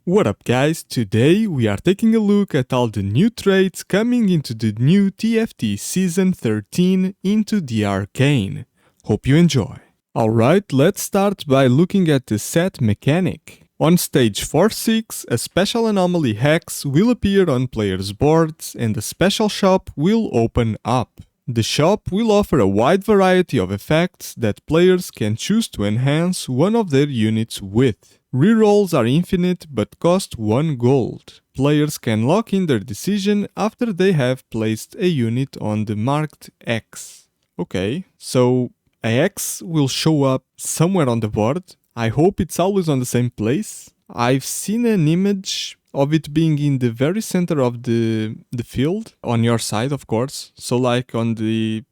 What up guys, today we are taking a look at all the new traits coming into the new TFT Season 13 Into the Arcane. Hope you enjoy. Alright, let's start by looking at the set mechanic. On stage 4-6, a special anomaly hex will appear on players' boards and a special shop will open up. The shop will offer a wide variety of effects that players can choose to enhance one of their units with. Rerolls are infinite but cost 1 gold. Players can lock in their decision after they have placed a unit on the marked X. Okay, so a X will show up somewhere on the board. I hope it's always on the same place. I've seen an image of it being in the very center of the field, on your side of course, so like on the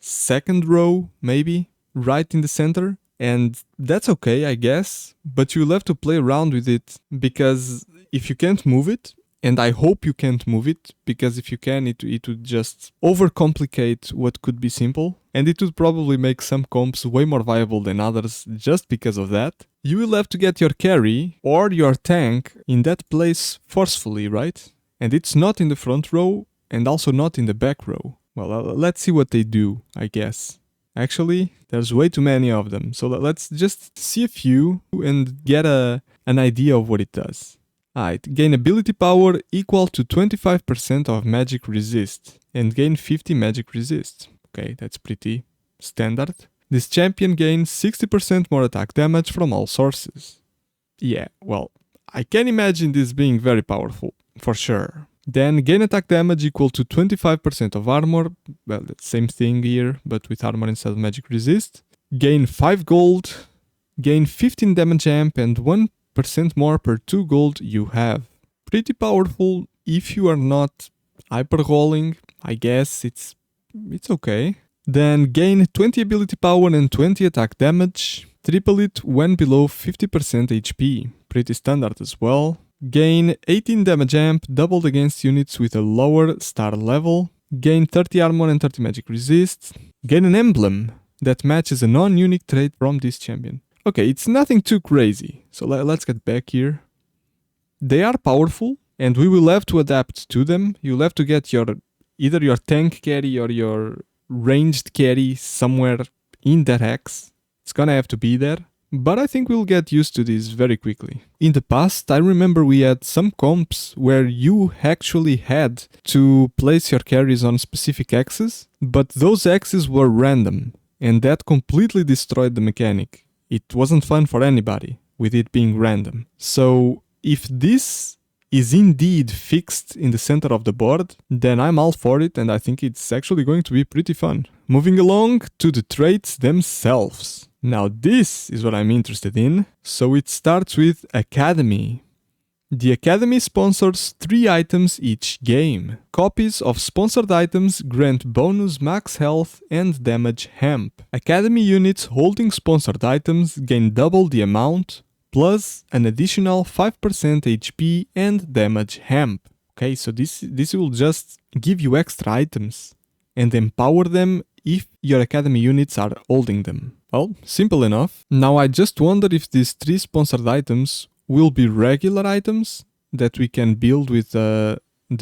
second row maybe, right in the center. And that's okay, I guess, but you'll have to play around with it, because if you can't move it, and I hope you can't move it, because if you can, it would just overcomplicate what could be simple, and it would probably make some comps way more viable than others just because of that. You will have to get your carry or your tank in that place forcefully, right? And it's not in the front row, and also not in the back row. Well, let's see what they do, I guess. Actually, there's way too many of them, so let's just see a few and get an idea of what it does. Alright, gain ability power equal to 25% of magic resist, and gain 50 magic resist. Okay, that's pretty standard. This champion gains 60% more attack damage from all sources. Yeah, well, I can imagine this being very powerful, for sure. Then gain attack damage equal to 25% of armor, well, the same thing here, but with armor instead of magic resist. Gain 5 gold, gain 15 damage amp and 1% more per 2 gold you have. Pretty powerful if you are not hyper rolling, I guess it's okay. Then gain 20 ability power and 20 attack damage, triple it when below 50% HP, pretty standard as well. Gain 18 damage amp, doubled against units with a lower star level. Gain 30 armor and 30 magic resist. Gain an emblem that matches a non-unique trait from this champion. Okay, it's nothing too crazy, so let's get back here. They are powerful, and we will have to adapt to them. You'll have to get either your tank carry or your ranged carry somewhere in that hex. It's gonna have to be there. But I think we'll get used to this very quickly. In the past, I remember we had some comps where you actually had to place your carries on specific axes, but those axes were random, and that completely destroyed the mechanic. It wasn't fun for anybody, with it being random. So if this is indeed fixed in the center of the board, then I'm all for it, and I think it's actually going to be pretty fun. Moving along to the traits themselves. Now this is what I'm interested in. So it starts with Academy. The Academy sponsors 3 items each game. Copies of sponsored items grant bonus max health and damage hemp. Academy units holding sponsored items gain double the amount, plus an additional 5% HP and damage hemp. Okay, so this will just give you extra items and empower them if your Academy units are holding them. Well, simple enough. Now I just wonder if these 3 sponsored items will be regular items that we can build with the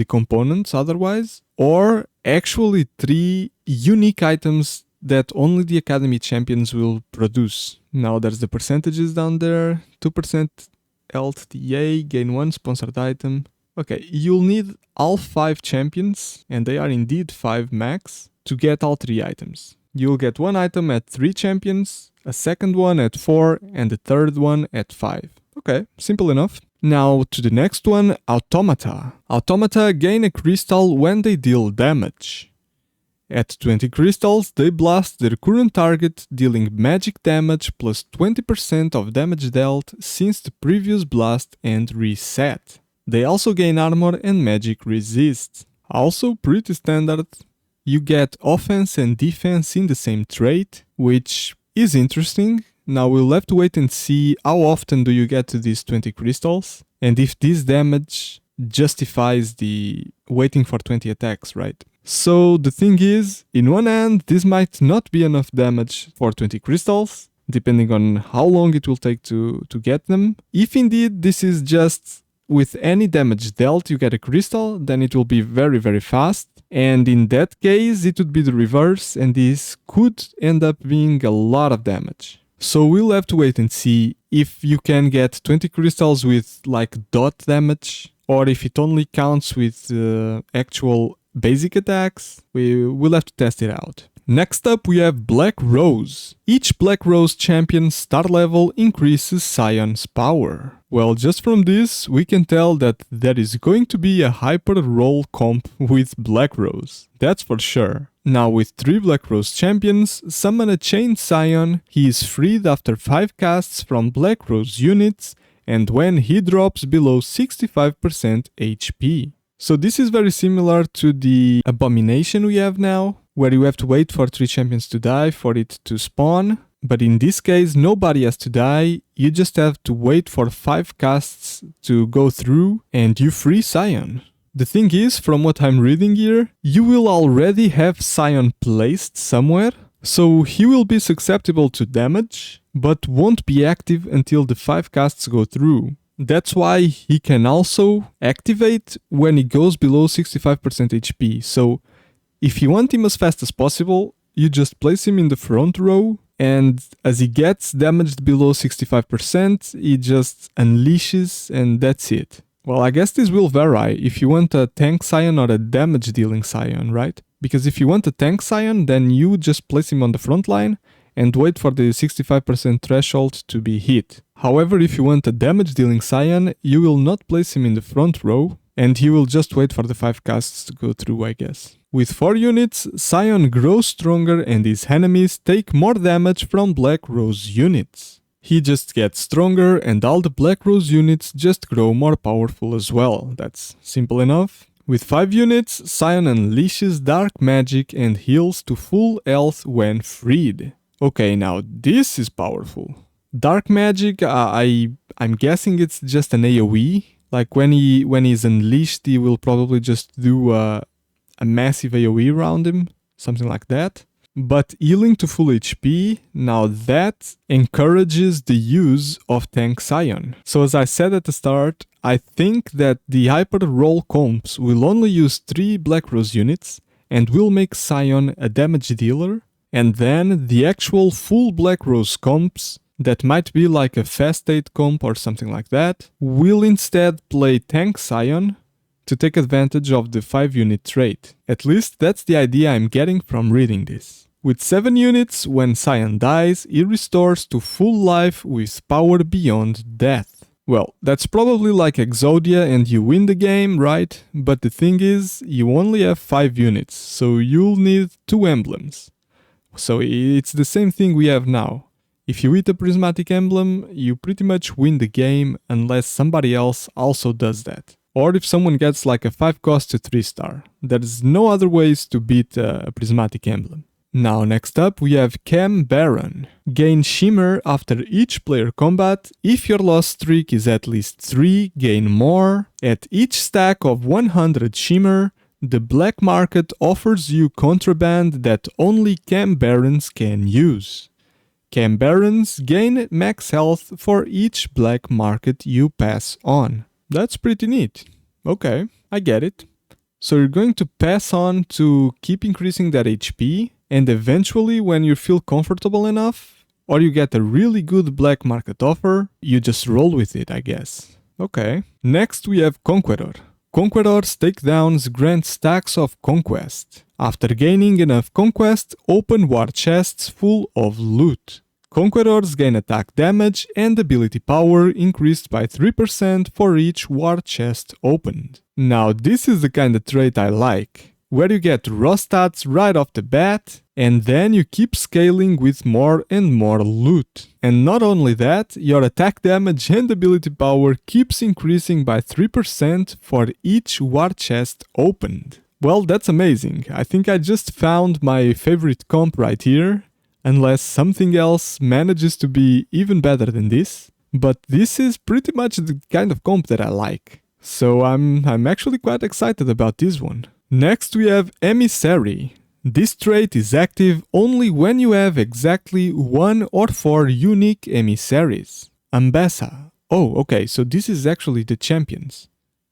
components otherwise, or actually 3 unique items that only the Academy champions will produce. Now there's the percentages down there. 2% LTA, gain 1 sponsored item. Okay, you'll need all 5 champions, and they are indeed 5 max, to get all 3 items. You'll get 1 item at 3 champions, a second one at 4, and a third one at 5. Okay, simple enough. Now to the next one, Automata. Automata gain a crystal when they deal damage. At 20 crystals, they blast their current target, dealing magic damage plus 20% of damage dealt since the previous blast and reset. They also gain armor and magic resist. Also pretty standard. You get offense and defense in the same trait, which is interesting. Now we'll have to wait and see how often do you get to these 20 crystals, and if this damage justifies the waiting for 20 attacks, right? So the thing is, in one hand, this might not be enough damage for 20 crystals, depending on how long it will take to get them. If indeed this is just with any damage dealt you get a crystal, then it will be very, very fast. And in that case, it would be the reverse, and this could end up being a lot of damage. So we'll have to wait and see if you can get 20 crystals with like dot damage, or if it only counts with actual basic attacks. We'll have to test it out. Next up we have Black Rose. Each Black Rose champion star level increases Scion's power. Well, just from this we can tell that there is going to be a hyper roll comp with Black Rose. That's for sure. Now with 3 Black Rose champions, summon a Chained Scion, he is freed after 5 casts from Black Rose units and when he drops below 65% HP. So this is very similar to the Abomination we have now, where you have to wait for 3 champions to die for it to spawn. But in this case, nobody has to die, you just have to wait for 5 casts to go through and you free Scion. The thing is, from what I'm reading here, you will already have Scion placed somewhere, so he will be susceptible to damage, but won't be active until the 5 casts go through. That's why he can also activate when he goes below 65% HP, so if you want him as fast as possible, you just place him in the front row, and as he gets damaged below 65%, he just unleashes and that's it. Well, I guess this will vary if you want a tank Scion or a damage dealing Scion, right? Because if you want a tank Scion, then you just place him on the front line and wait for the 65% threshold to be hit. However, if you want a damage dealing Scion, you will not place him in the front row and he will just wait for the 5 casts to go through, I guess. With 4 units, Scion grows stronger and his enemies take more damage from Black Rose units. He just gets stronger and all the Black Rose units just grow more powerful as well. That's simple enough. With 5 units, Scion unleashes dark magic and heals to full health when freed. Okay, now this is powerful. Dark magic, I'm guessing it's just an AoE. Like when he's unleashed, he will probably just do a massive AoE around him, something like that. But healing to full HP, now that encourages the use of Tank Scion. So as I said at the start, I think that the Hyper Roll comps will only use 3 Black Rose units and will make Scion a damage dealer, and then the actual full Black Rose comps, that might be like a Fast 8 comp or something like that, will instead play Tank Scion to take advantage of the 5 unit trait. At least that's the idea I'm getting from reading this. With 7 units, when Scion dies, he restores to full life with power beyond death. Well, that's probably like Exodia and you win the game, right? But the thing is, you only have 5 units, so you'll need 2 emblems. So it's the same thing we have now. If you hit a prismatic emblem, you pretty much win the game unless somebody else also does that. Or if someone gets like a 5 cost to 3 star. There's no other ways to beat a prismatic emblem. Now next up we have Chem Baron. Gain Shimmer after each player combat. If your loss streak is at least 3, gain more. At each stack of 100 Shimmer, the black market offers you contraband that only Chem Barons can use. Chem Barons gain max health for each black market you pass on. That's pretty neat. Okay, I get it. So you're going to pass on to keep increasing that HP, and eventually when you feel comfortable enough, or you get a really good black market offer, you just roll with it, I guess. Okay. Next we have Conqueror. Conqueror's takedowns grant stacks of conquest. After gaining enough conquest, open war chests full of loot. Conquerors gain attack damage and ability power increased by 3% for each war chest opened. Now this is the kind of trait I like, where you get raw stats right off the bat, and then you keep scaling with more and more loot. And not only that, your attack damage and ability power keeps increasing by 3% for each war chest opened. Well, that's amazing. I think I just found my favorite comp right here, unless something else manages to be even better than this. But this is pretty much the kind of comp that I like. So I'm actually quite excited about this one. Next we have Emissary. This trait is active only when you have exactly 1 or 4 unique emissaries. Ambassa. Oh, okay, so this is actually the champions.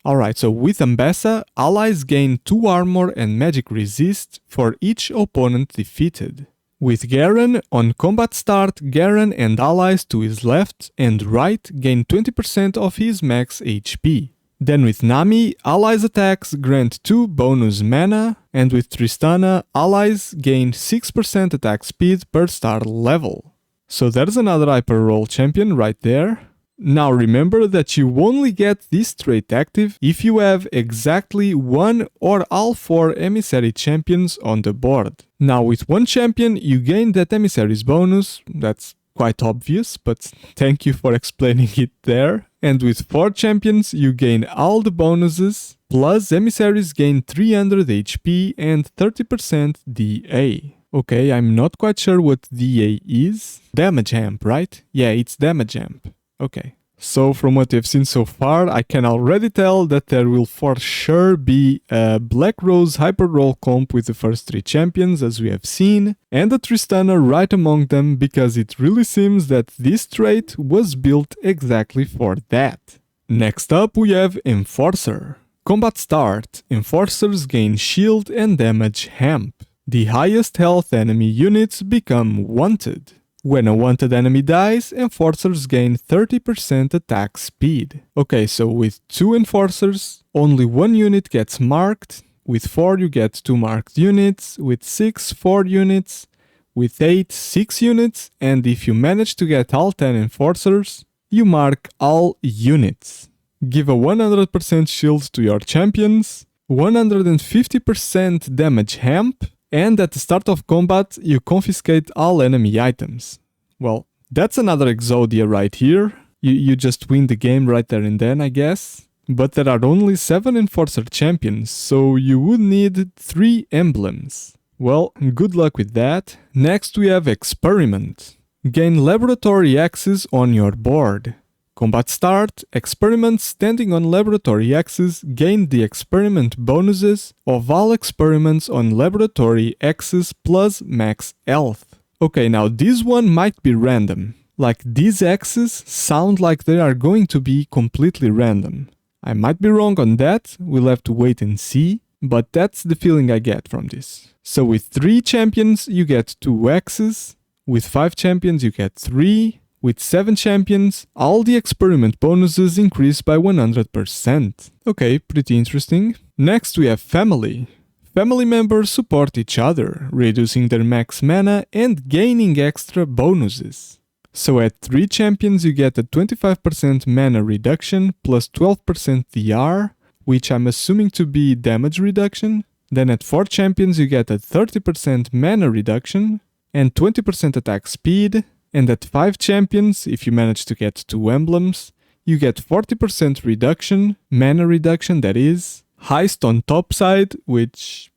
Alright, so with Ambessa, allies gain 2 armor and magic resist for each opponent defeated. With Garen, on combat start, Garen and allies to his left and right gain 20% of his max HP. Then with Nami, allies attacks grant 2 bonus mana, and with Tristana, allies gain 6% attack speed per star level. So there's another hyper role champion right there. Now remember that you only get this trait active if you have exactly 1 or all 4 emissary champions on the board. Now with 1 champion you gain that emissary's bonus, that's quite obvious, but thank you for explaining it there. And with 4 champions you gain all the bonuses, plus emissaries gain 300 HP and 30% DA. Okay, I'm not quite sure what DA is. Damage amp, right? Yeah, it's damage amp. Okay, so from what you've seen so far, I can already tell that there will for sure be a Black Rose Hyper Roll comp with the first 3 champions, as we have seen, and a Tristana right among them, because it really seems that this trait was built exactly for that. Next up we have Enforcer. Combat start, Enforcers gain shield and damage hamp. The highest health enemy units become wanted. When a wanted enemy dies, Enforcers gain 30% attack speed. Okay, so with 2 Enforcers, only 1 unit gets marked. With 4 you get 2 marked units, with 6, 4 units, with 8, 6 units, and if you manage to get all 10 Enforcers, you mark all units. Give a 100% shield to your champions, 150% damage hamp, and at the start of combat, you confiscate all enemy items. Well, that's another Exodia right here. You just win the game right there and then, I guess. But there are only 7 Enforcer champions, so you would need 3 emblems. Well, good luck with that. Next we have Experiment. Gain laboratory axes on your board. Combat start, experiments standing on laboratory axes gain the experiment bonuses of all experiments on laboratory axes plus max health. Okay, now this one might be random. Like, these axes sound like they are going to be completely random. I might be wrong on that, we'll have to wait and see, but that's the feeling I get from this. So with 3 champions you get 2 axes, with 5 champions you get 3, with 7 champions, all the experiment bonuses increase by 100%. Okay, pretty interesting. Next we have Family. Family members support each other, reducing their max mana and gaining extra bonuses. So at 3 champions you get a 25% mana reduction plus 12% DR, which I'm assuming to be damage reduction. Then at 4 champions you get a 30% mana reduction and 20% attack speed. And at 5 champions, if you manage to get 2 emblems, you get 40% reduction, mana reduction that is, heist on top side, which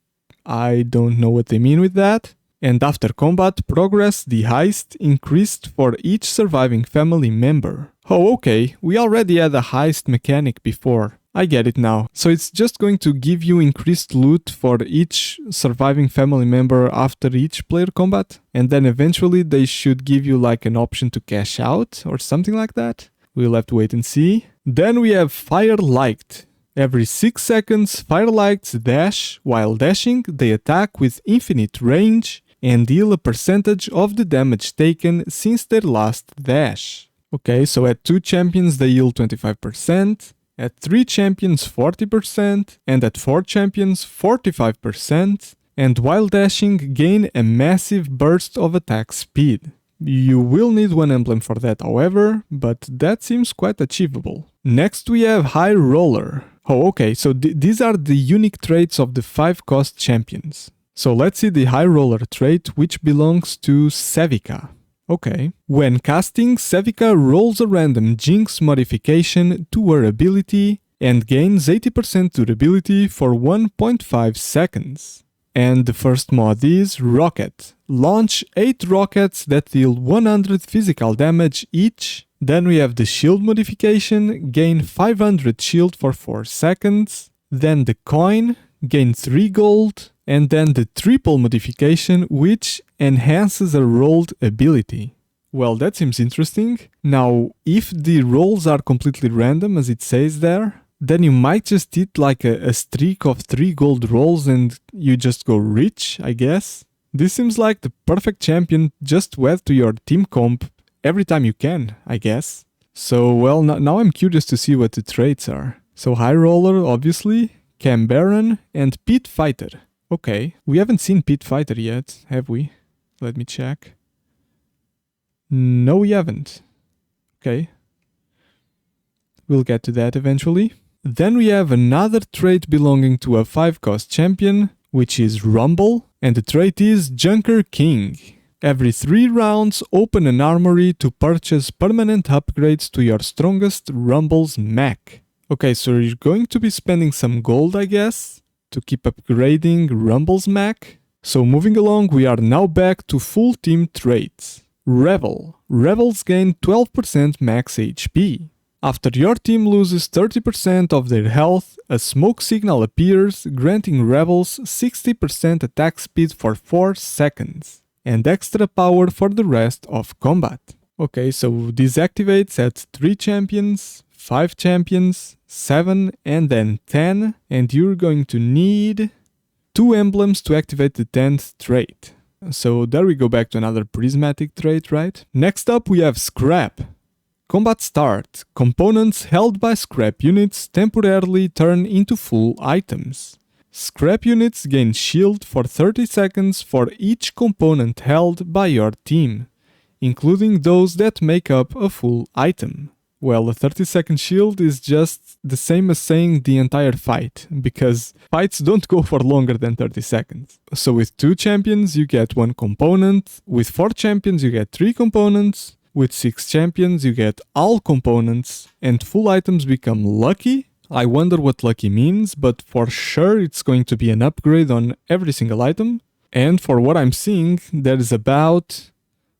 I don't know what they mean with that, and after combat progress, the heist increased for each surviving family member. Oh okay, we already had a heist mechanic before. I get it now. So it's just going to give you increased loot for each surviving family member after each player combat, and then eventually they should give you like an option to cash out or something like that. We'll have to wait and see. Then we have Fayr Light. Every 6 seconds, Fayr Lights dash. While dashing, they attack with infinite range and deal a percentage of the damage taken since their last dash. Okay, so at 2 champions they heal 25%. At 3 champions 40%, and at 4 champions 45%, and while dashing gain a massive burst of attack speed. You will need 1 emblem for that however, but that seems quite achievable. Next we have High Roller. Oh okay, so these are the unique traits of the 5 cost champions. So let's see the High Roller trait, which belongs to Sevika. Okay. When casting, Sevika rolls a random Jinx modification to her ability and gains 80% durability for 1.5 seconds. And the first mod is Rocket. Launch 8 rockets that deal 100 physical damage each. Then we have the Shield modification, gain 500 shield for 4 seconds. Then the Coin, gain 3 gold. And then the Triple modification, which enhances a rolled ability. Well, that seems interesting. Now, if the rolls are completely random, as it says there, then you might just hit like a streak of 3 gold rolls and you just go rich, I guess. This seems like the perfect champion just to add to your team comp every time you can, I guess. So, well, now I'm curious to see what the traits are. So, High Roller, obviously, Cam Baron, and Pit Fighter. Okay, we haven't seen Pit Fighter yet, have we? Let me check. No, we haven't. Okay. We'll get to that eventually. Then we have another trait belonging to a 5-cost champion, which is Rumble, and the trait is Junker King. Every 3 rounds, open an armory to purchase permanent upgrades to your strongest Rumble's mech. Okay, so you're going to be spending some gold, I guess, to keep upgrading Rumble's mech. So moving along, we are now back to full team traits. Revel. Rebels gain 12% max HP. After your team loses 30% of their health, a smoke signal appears, granting rebels 60% attack speed for 4 seconds, and extra power for the rest of combat. Okay, so this activates at 3 champions, 5 champions, 7, and then 10, and you're going to need 2 emblems to activate the 10th trait. So there we go back to another prismatic trait, right? Next up we have Scrap. Combat start. Components held by scrap units temporarily turn into full items. Scrap units gain shield for 30 seconds for each component held by your team, including those that make up a full item. Well, a 30-second shield is just the same as saying the entire fight, because fights don't go for longer than 30 seconds. So with 2 champions you get 1 component, with 4 champions you get 3 components, with 6 champions you get all components, and full items become lucky. I wonder what lucky means, but for sure it's going to be an upgrade on every single item. And for what I'm seeing, there is about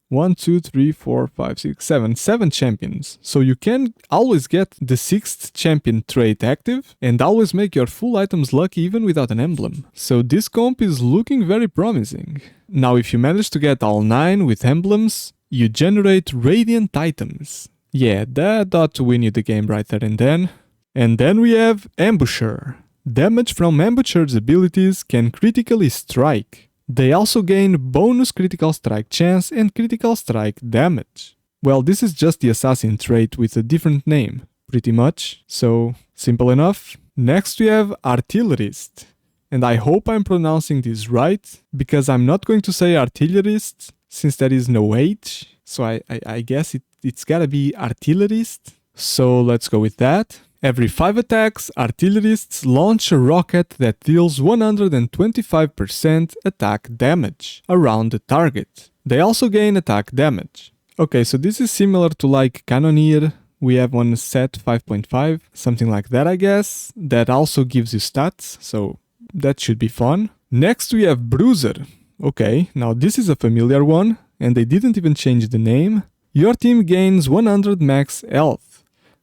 1, 2, 3, 4, 5, 6, 7 champions. So you can always get the 6th champion trait active and always make your full items lucky even without an emblem. So this comp is looking very promising. Now if you manage to get all 9 with emblems, you generate radiant items. Yeah, that ought to win you the game right there and then. And then we have Ambusher. Damage from Ambusher's abilities can critically strike. They also gain bonus critical strike chance and critical strike damage. Well, this is just the assassin trait with a different name, pretty much, so simple enough. Next we have Artillerist, and I hope I'm pronouncing this right, because I'm not going to say Artillerist, since there is no H, so I guess it's gotta be Artillerist. So let's go with that. Every 5 attacks, Artillerists launch a rocket that deals 125% attack damage around the target. They also gain attack damage. Okay, so this is similar to like Cannoneer. We have one set 5.5, something like that I guess, that also gives you stats, so that should be fun. Next we have Bruiser. Okay, now this is a familiar one, and they didn't even change the name. Your team gains 100 max health.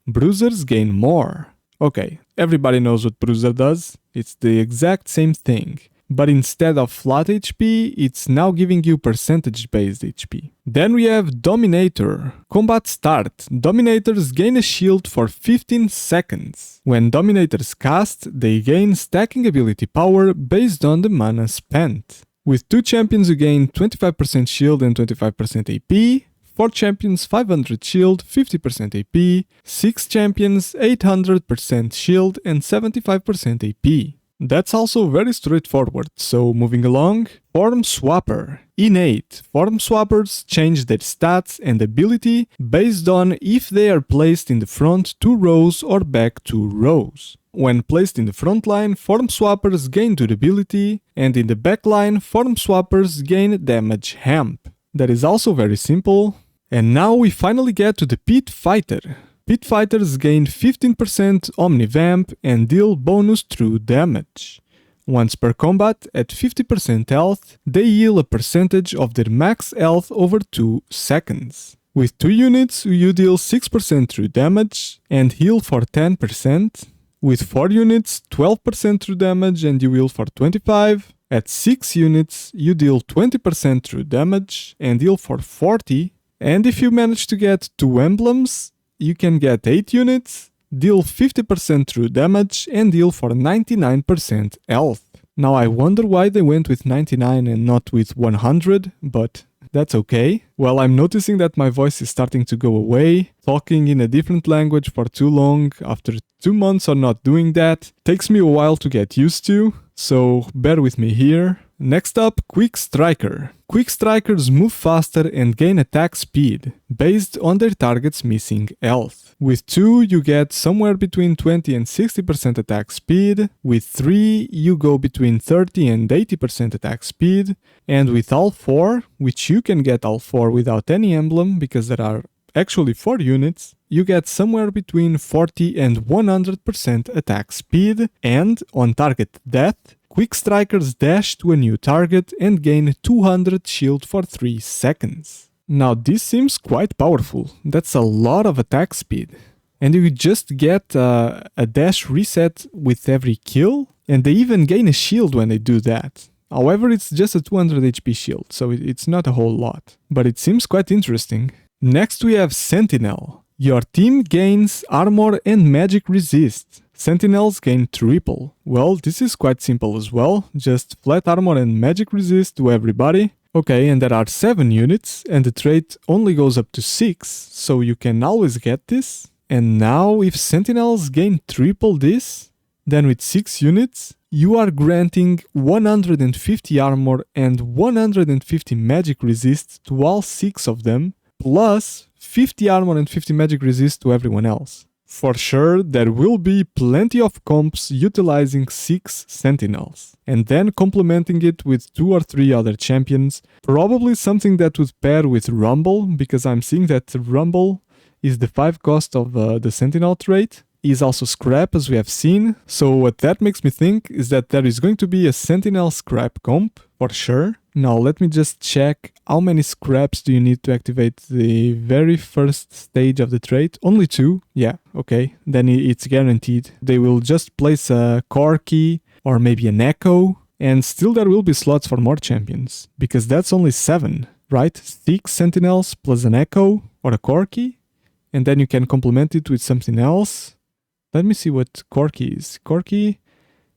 Bruisers gain more. Okay, everybody knows what Bruiser does. It's the exact same thing. But instead of flat HP, it's now giving you percentage-based HP. Then we have Dominator. Combat start. Dominators gain a shield for 15 seconds. When Dominators cast, they gain stacking ability power based on the mana spent. With 2 champions you gain 25% shield and 25% AP. 4 champions 500 shield, 50% AP, 6 champions 800% shield and 75% AP. That's also very straightforward, so moving along. Form Swapper. Innate. Form Swappers change their stats and ability based on if they are placed in the front 2 rows or back 2 rows. When placed in the front line, Form Swappers gain durability, and in the back line, Form Swappers gain damage hamp. That is also very simple. And now we finally get to the Pit Fighter. Pit Fighters gain 15% Omnivamp and deal bonus true damage. Once per combat, at 50% health, they heal a percentage of their max health over 2 seconds. With 2 units, you deal 6% true damage and heal for 10%. With 4 units, 12% true damage and you heal for 25%. At 6 units, you deal 20% true damage and heal for 40%. And if you manage to get 2 emblems, you can get 8 units, deal 50% true damage, and deal for 99% health. Now I wonder why they went with 99 and not with 100, but that's okay. Well, I'm noticing that my voice is starting to go away. Talking in a different language for too long, after 2 months of not doing that, takes me a while to get used to, so bear with me here. Next up, Quick Striker. Quick Strikers move faster and gain attack speed, based on their target's missing health. With 2, you get somewhere between 20 and 60% attack speed. With 3, you go between 30 and 80% attack speed. And with all 4, which you can get all 4 without any emblem, because there are actually 4 units, you get somewhere between 40 and 100% attack speed. And on target death, Quick Strikers dash to a new target and gain 200 shield for 3 seconds. Now this seems quite powerful, that's a lot of attack speed. And you just get a dash reset with every kill, and they even gain a shield when they do that. However, it's just a 200 HP shield, so it's not a whole lot. But it seems quite interesting. Next we have Sentinel. Your team gains armor and magic resist. Sentinels gain triple. Well, this is quite simple as well, just flat armor and magic resist to everybody. Okay, and there are 7 units, and the trait only goes up to 6, so you can always get this. And now, if Sentinels gain triple this, then with 6 units, you are granting 150 armor and 150 magic resist to all 6 of them, plus 50 armor and 50 magic resist to everyone else. For sure, there will be plenty of comps utilizing 6 Sentinels, and then complementing it with 2 or 3 other champions, probably something that would pair with Rumble, because I'm seeing that Rumble is the 5 cost of the Sentinel trait, is also scrap as we have seen, so what that makes me think is that there is going to be a Sentinel scrap comp, for sure. Now let me just check how many scraps do you need to activate the very first stage of the trait. Only 2, yeah, okay, then it's guaranteed. They will just place a core key or maybe an echo, and still there will be slots for more champions, because that's only 7, right? 6 sentinels plus an echo or a core key, and then you can complement it with something else. Let me see what Corky is. Corky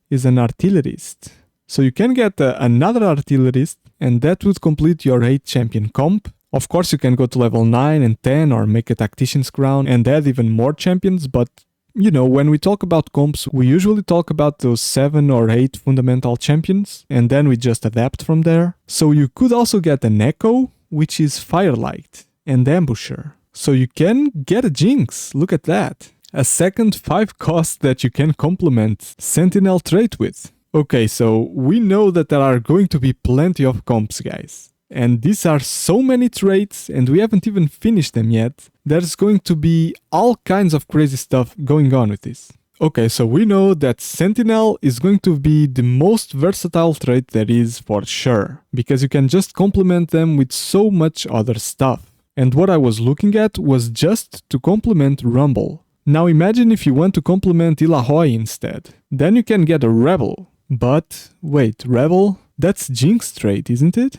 is an artillerist. So you can get another artillerist, and that would complete your 8 champion comp. Of course, you can go to level 9 and 10 or make a tactician's crown and add even more champions, but you know, when we talk about comps, we usually talk about those 7 or 8 fundamental champions, and then we just adapt from there. So you could also get an Echo, which is Firelight, and Ambusher. So you can get a Jinx, look at that. A second 5 cost that you can complement Sentinel trait with. Okay, so we know that there are going to be plenty of comps, guys. And these are so many traits, and we haven't even finished them yet. There's going to be all kinds of crazy stuff going on with this. Okay, so we know that Sentinel is going to be the most versatile trait there is for sure, because you can just complement them with so much other stuff. And what I was looking at was just to complement Rumble. Now imagine if you want to complement Ilahoy instead. Then you can get a Rebel. But wait, Rebel? That's Jinx trait, isn't it?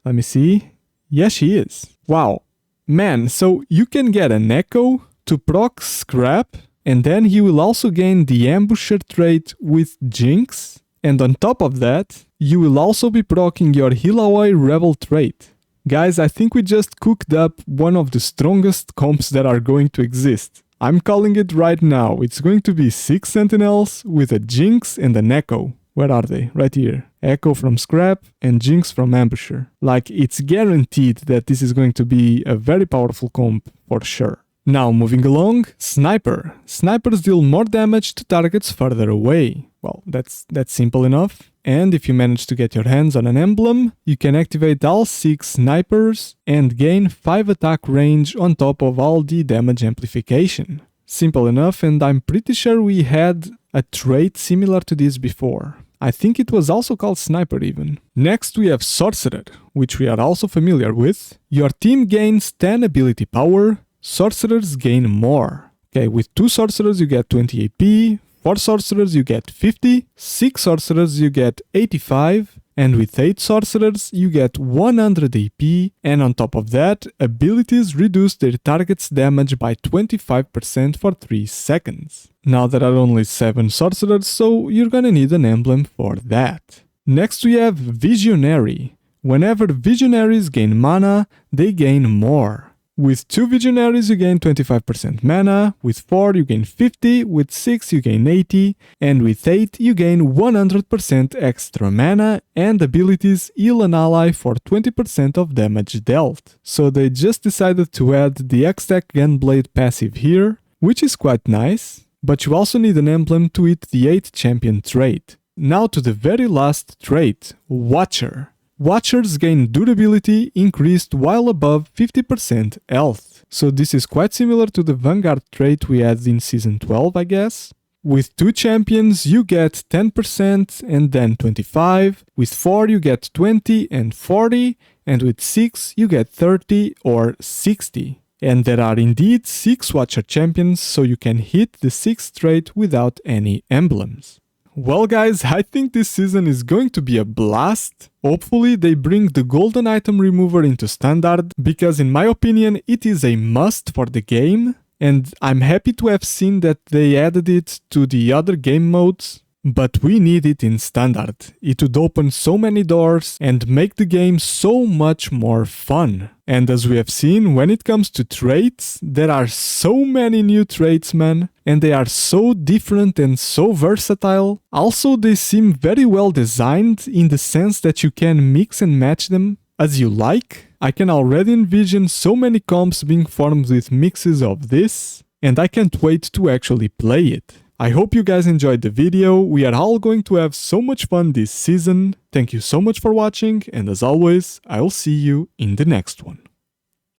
Let me see. Yeah, she is. Wow. Man, so you can get an Echo to proc Scrap, and then he will also gain the Ambusher trait with Jinx, and on top of that, you will also be proccing your Ilahoy Rebel trait. Guys, I think we just cooked up one of the strongest comps that are going to exist. I'm calling it right now. It's going to be 6 Sentinels with a Jinx and an Echo. Where are they? Right here. Echo from Scrap and Jinx from Ambusher. Like, it's guaranteed that this is going to be a very powerful comp for sure. Now, moving along, Sniper. Snipers deal more damage to targets further away. Well, that's simple enough. And if you manage to get your hands on an emblem, you can activate all 6 snipers and gain 5 attack range on top of all the damage amplification. Simple enough, and I'm pretty sure we had a trait similar to this before. I think it was also called Sniper even. Next we have Sorcerer, which we are also familiar with. Your team gains 10 ability power, Sorcerers gain more. Okay, with 2 Sorcerers you get 20 AP, 4 Sorcerers you get 50, 6 Sorcerers you get 85, and with 8 sorcerers you get 100 AP, and on top of that, abilities reduce their target's damage by 25% for 3 seconds. Now there are only 7 sorcerers, so you're gonna need an emblem for that. Next we have Visionary. Whenever Visionaries gain mana, they gain more. With 2 Visionaries you gain 25% mana, with 4 you gain 50, with 6 you gain 80, and with 8 you gain 100% extra mana and abilities heal an ally for 20% of damage dealt. So they just decided to add the X-Tech Gunblade passive here, which is quite nice, but you also need an emblem to hit the 8 champion trait. Now to the very last trait, Watcher. Watchers gain durability increased while above 50% health. So this is quite similar to the Vanguard trait we had in Season 12, I guess. With 2 champions you get 10% and then 25, with 4 you get 20 and 40, and with 6 you get 30 or 60. And there are indeed 6 Watcher champions, so you can hit the 6th trait without any emblems. Well guys, I think this season is going to be a blast. Hopefully they bring the golden item remover into standard, because in my opinion it is a must for the game, and I'm happy to have seen that they added it to the other game modes, but we need it in standard. It would open so many doors and make the game so much more fun. And as we have seen, when it comes to traits, there are so many new traits, man, and they are so different and so versatile. Also, they seem very well designed in the sense that you can mix and match them as you like. I can already envision so many comps being formed with mixes of this, and I can't wait to actually play it. I hope you guys enjoyed the video. We are all going to have so much fun this season. Thank you so much for watching, and as always, I'll see you in the next one.